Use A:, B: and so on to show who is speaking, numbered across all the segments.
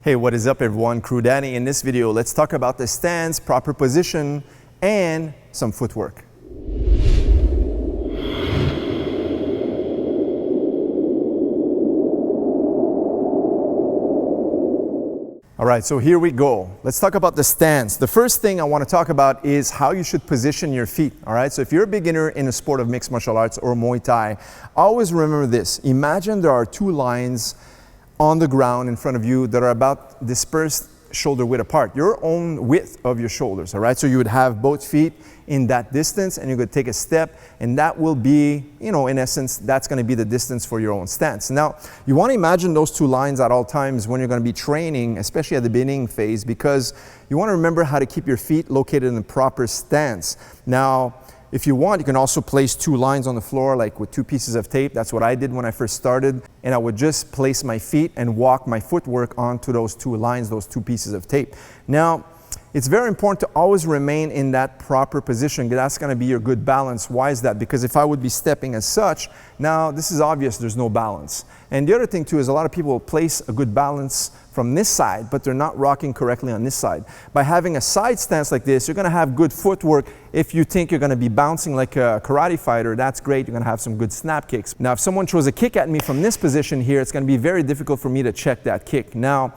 A: Hey, what is up everyone? Crew Danny. In this video, let's talk about the stance, proper position, and some footwork. All right, so here we go. Let's talk about the stance. The first thing I want to talk about is how you should position your feet. All right, so if you're a beginner in a sport of mixed martial arts or Muay Thai, always remember this. Imagine there are two lines on the ground in front of you that are about dispersed shoulder width apart, your own width of your shoulders, all right? So you would have both feet in that distance and you could take a step and that will be, in essence, that's gonna be the distance for your own stance. Now, you wanna imagine those two lines at all times when you're gonna be training, especially at the beginning phase, because you wanna remember how to keep your feet located in the proper stance. Now, if you want, you can also place two lines on the floor, like with two pieces of tape. That's what I did when I first started. And I would just place my feet and walk my footwork onto those two lines, those two pieces of tape. Now, it's very important to always remain in that proper position. That's gonna be your good balance. Why is that? Because if I would be stepping as such, now this is obvious there's no balance. And the other thing too is a lot of people place a good balance from this side, but they're not rocking correctly on this side. By having a side stance like this, you're gonna have good footwork. If you think you're gonna be bouncing like a karate fighter, that's great. You're gonna have some good snap kicks. Now, if someone throws a kick at me from this position here, it's gonna be very difficult for me to check that kick. Now,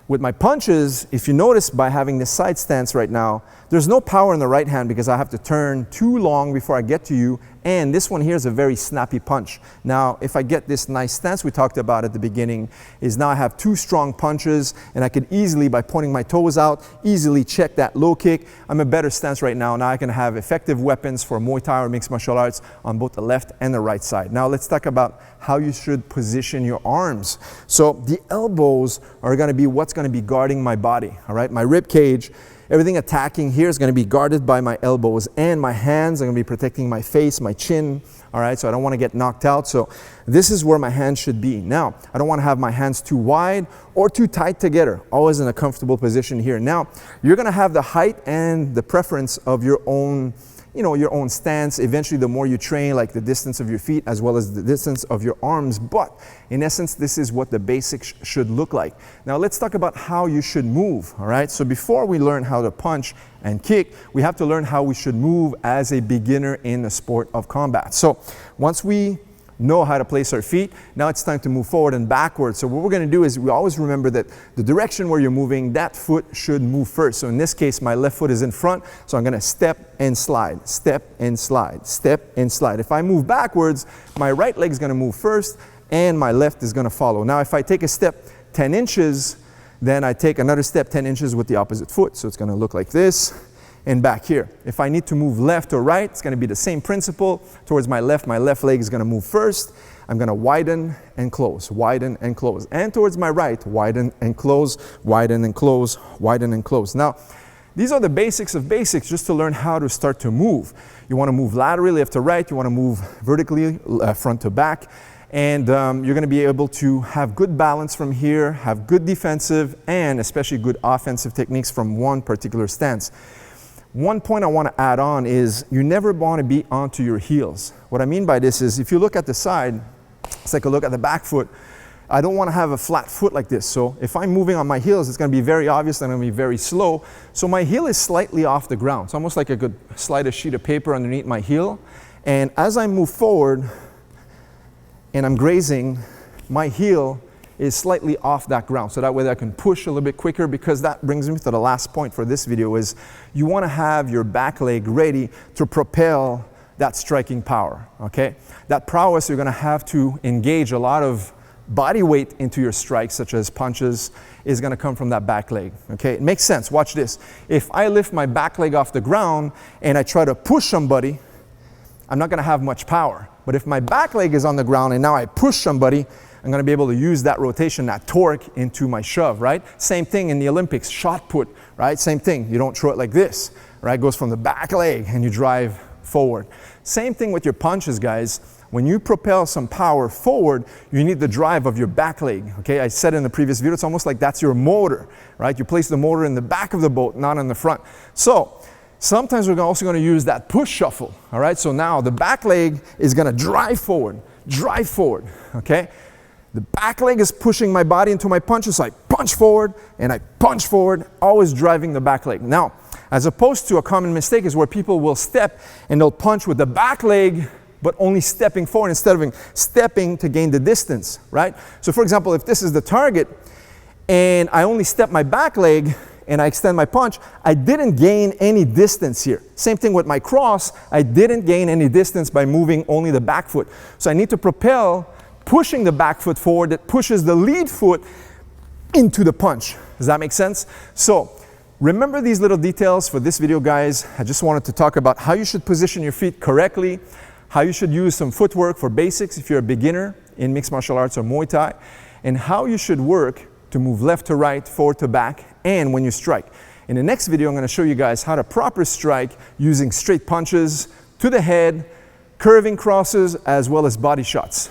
A: with my punches, if you notice by having this side stance right now, there's no power in the right hand because I have to turn too long before I get to you. And this one here is a very snappy punch. Now, if I get this nice stance we talked about at the beginning, is now I have two strong punches and I can easily, by pointing my toes out, easily check that low kick. I'm a better stance right now. Now I can have effective weapons for Muay Thai or mixed martial arts on both the left and the right side. Now let's talk about how you should position your arms. So the elbows are gonna be what's gonna be guarding my body, all right? My rib cage. Everything attacking here is going to be guarded by my elbows, and my hands are going to be protecting my face, my chin, all right? So I don't want to get knocked out. So this is where my hands should be. Now, I don't want to have my hands too wide or too tight together, always in a comfortable position here. Now, you're going to have the height and the preference of your own, your own stance. Eventually, the more you train, like the distance of your feet as well as the distance of your arms. But in essence, this is what the basics should look like. Now, let's talk about how you should move, all right? So before we learn how to punch and kick, we have to learn how we should move as a beginner in the sport of combat. So once we know how to place our feet, now it's time to move forward and backwards. So what we're going to do is we always remember that the direction where you're moving, that foot should move first. So in this case, my left foot is in front, so I'm going to step and slide, step and slide, step and slide. If I move backwards, my right leg is going to move first and my left is going to follow. Now if I take a step 10 inches, then I take another step 10 inches with the opposite foot. So it's going to look like this and back here. If I need to move left or right, it's going to be the same principle. Towards my left leg is going to move first. I'm going to widen and close, widen and close. And towards my right, widen and close, widen and close, widen and close. Now, these are the basics of basics just to learn how to start to move. You want to move laterally left to right. You want to move vertically front to back. And you're going to be able to have good balance from here, have good defensive and especially good offensive techniques from one particular stance. One point I want to add on is you never want to be onto your heels. What I mean by this is if you look at the side, it's like a look at the back foot. I don't want to have a flat foot like this. So if I'm moving on my heels, it's going to be very obvious and I'm going to be very slow. So my heel is slightly off the ground. It's almost like I could slide a sheet of paper underneath my heel. And as I move forward and I'm grazing, my heel is slightly off that ground. So that way I can push a little bit quicker, because that brings me to the last point for this video is you want to have your back leg ready to propel that striking power, okay? That prowess, you're going to have to engage a lot of body weight into your strikes, such as punches, is going to come from that back leg, okay? It makes sense. Watch this. If I lift my back leg off the ground and I try to push somebody, I'm not going to have much power. But if my back leg is on the ground and now I push somebody, I'm going to be able to use that rotation, that torque into my shove, right? Same thing in the Olympics, shot put, right? Same thing. You don't throw it like this, right? It goes from the back leg and you drive forward. Same thing with your punches, guys. When you propel some power forward, you need the drive of your back leg, okay? I said in the previous video, it's almost like that's your motor, right? You place the motor in the back of the boat, not in the front. So sometimes we're also going to use that push shuffle, all right? So now the back leg is going to drive forward, okay? The back leg is pushing my body into my punches, so I punch forward and I punch forward, always driving the back leg. Now, as opposed to a common mistake is where people will step and they'll punch with the back leg, but only stepping forward instead of stepping to gain the distance, right? So for example, if this is the target and I only step my back leg and I extend my punch, I didn't gain any distance here. Same thing with my cross, I didn't gain any distance by moving only the back foot. So I need to propel, pushing the back foot forward that pushes the lead foot into the punch. Does that make sense? So remember these little details for this video, guys. I just wanted to talk about how you should position your feet correctly, how you should use some footwork for basics if you're a beginner in mixed martial arts or Muay Thai, and how you should work to move left to right, forward to back, and when you strike. In the next video, I'm going to show you guys how to proper strike using straight punches to the head, curving crosses, as well as body shots.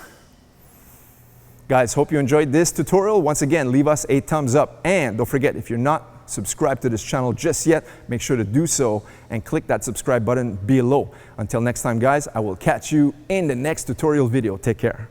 A: Guys, hope you enjoyed this tutorial. Once again, leave us a thumbs up, and don't forget, if you're not subscribed to this channel just yet, make sure to do so and click that subscribe button below. Until next time, guys, I will catch you in the next tutorial video. Take care.